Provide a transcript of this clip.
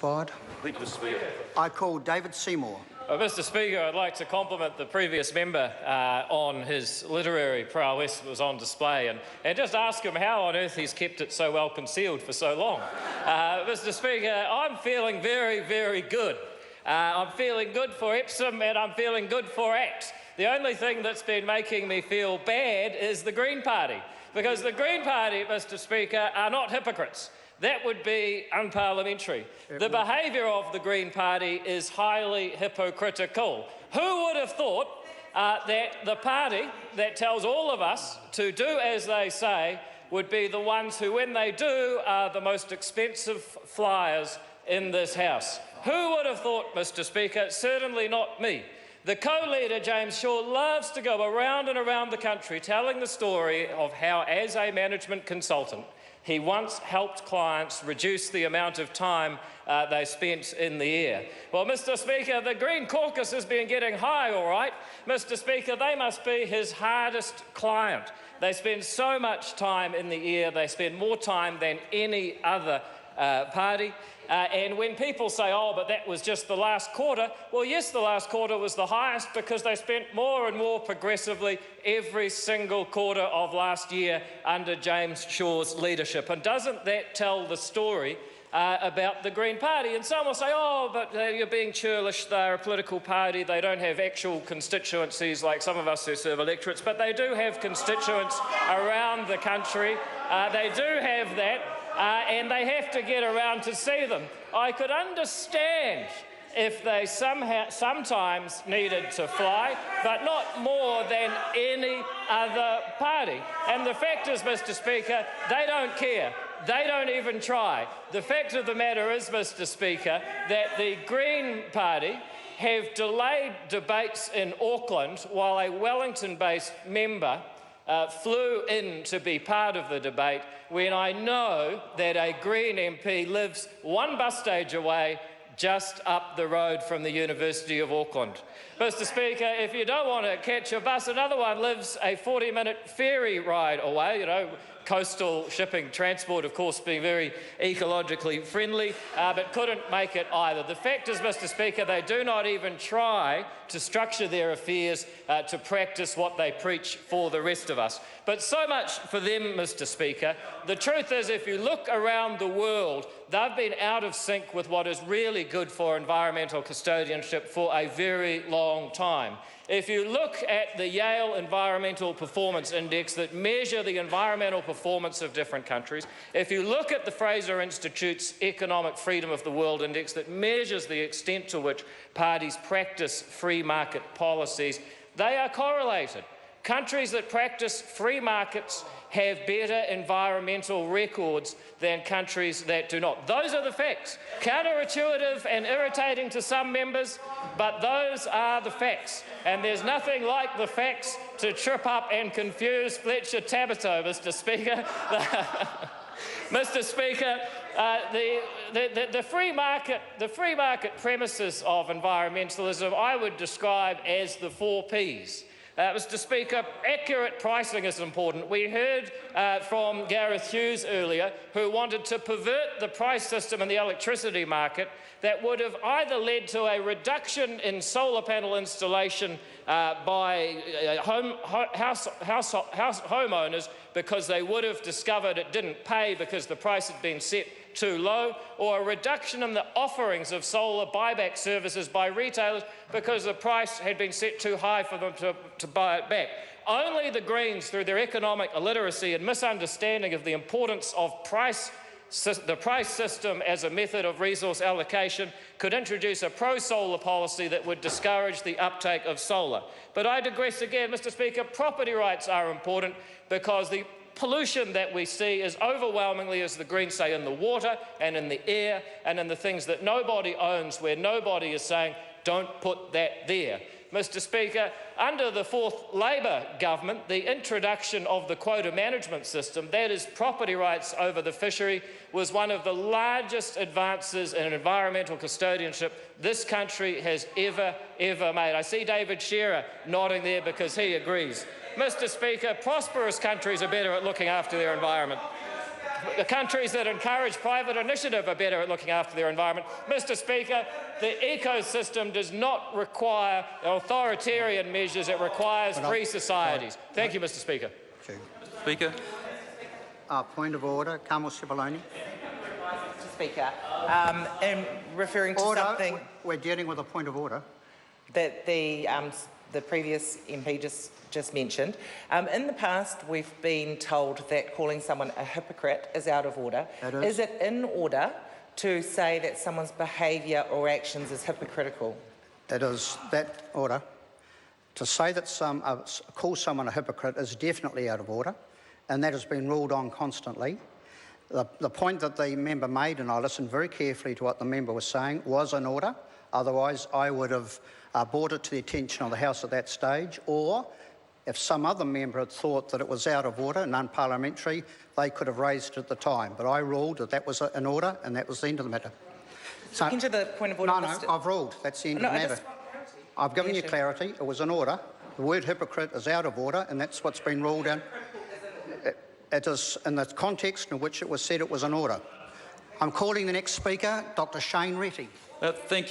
expired. Mr. Speaker. I call David Seymour. Mr. Speaker, I'd like to compliment the previous member on his literary prowess that was on display and just ask him how on earth he's kept it so well concealed for so long. Mr. Speaker, I'm feeling very, very good. I'm feeling good for Epsom and I'm feeling good for ACT. The only thing that's been making me feel bad is the Green Party, because the Green Party, Mr. Speaker, are not hypocrites. That would be unparliamentary. The behaviour of the Green Party is highly hypocritical. Who would have thought that the party that tells all of us to do as they say would be the ones who, when they do, are the most expensive flyers in this House? Who would have thought, Mr. Speaker? Certainly not me. The co-leader, James Shaw, loves to go around and around the country telling the story of how, as a management consultant, he once helped clients reduce the amount of time they spent in the air. Well, Mr. Speaker, the Green Caucus has been getting high, all right. Mr. Speaker, they must be his hardest client. They spend so much time in the air, they spend more time than any other party. And when people say, oh, but that was just the last quarter, well, yes, the last quarter was the highest because they spent more and more progressively every single quarter of last year under James Shaw's leadership. And doesn't that tell the story about the Green Party? And some will say, oh, but you're being churlish, they're a political party, they don't have actual constituencies like some of us who serve electorates, but they do have constituents around the country. They do have that. And they have to get around to see them. I could understand if they sometimes needed to fly, but not more than any other party. And the fact is, Mr. Speaker, they don't care. They don't even try. The fact of the matter is, Mr. Speaker, that the Green Party have delayed debates in Auckland while a Wellington-based member flew in to be part of the debate, when I know that a Green MP lives one bus stage away just up the road from the University of Auckland. Mr. Speaker, if you don't want to catch a bus, another one lives a 40-minute ferry ride away, coastal shipping transport, of course, being very ecologically friendly, but couldn't make it either. The fact is, Mr. Speaker, they do not even try to structure their affairs to practice what they preach for the rest of us. But so much for them, Mr. Speaker. The truth is, if you look around the world, they've been out of sync with what is really good for environmental custodianship for a very long time. If you look at the Yale Environmental Performance Index that measure the environmental performance of different countries, if you look at the Fraser Institute's Economic Freedom of the World Index that measures the extent to which parties practice free market policies, they are correlated. Countries that practice free markets have better environmental records than countries that do not. Those are the facts. Counterintuitive and irritating to some members, but those are the facts. And there's nothing like the facts to trip up and confuse Fletcher Tabito, Mr. Speaker. Mr. Speaker, the free market premises of environmentalism I would describe as the 4 Ps. Mr. Speaker, accurate pricing is important. We heard from Gareth Hughes earlier, who wanted to pervert the price system in the electricity market that would have either led to a reduction in solar panel installation by homeowners because they would have discovered it didn't pay because the price had been set too low, or a reduction in the offerings of solar buyback services by retailers because the price had been set too high for them to buy it back. Only the Greens, through their economic illiteracy and misunderstanding of the importance of the price system as a method of resource allocation, could introduce a pro-solar policy that would discourage the uptake of solar. But I digress again, Mr. Speaker. Property rights are important because the pollution that we see is overwhelmingly, as the Greens say, in the water and in the air and in the things that nobody owns, where nobody is saying, don't put that there. Mr. Speaker, under the 4th Labor government, the introduction of the quota management system, that is property rights over the fishery, was one of the largest advances in environmental custodianship this country has ever made. I see David Shearer nodding there because he agrees. Mr. Speaker, prosperous countries are better at looking after their environment. The countries that encourage private initiative are better at looking after their environment. Mr. Speaker, the ecosystem does not require authoritarian measures, it requires free societies. Thank you, Mr. Speaker. Speaker. Point of order. Carmel Cipollone. Mr. Speaker, in referring to Order. something We're dealing with a point of order. that the previous MP just mentioned. In the past, we've been told that calling someone a hypocrite is out of order. Is it in order to say that someone's behaviour or actions is hypocritical? It is that order. To say that call someone a hypocrite is definitely out of order, and that has been ruled on constantly. The point that the member made, and I listened very carefully to what the member was saying, was in order. Otherwise, I would have brought it to the attention of the House at that stage, or if some other member had thought that it was out of order and unparliamentary, they could have raised it at the time. But I ruled that that was in order, and that was the end of the matter. So, Looking to the point of order, no, I've ruled. That's the end of the matter. I've given you clarity. It was in order. The word hypocrite is out of order, and that's what's been ruled out. It is in the context in which it was said it was in order. I'm calling the next speaker, Dr. Shane Retty. Thank you.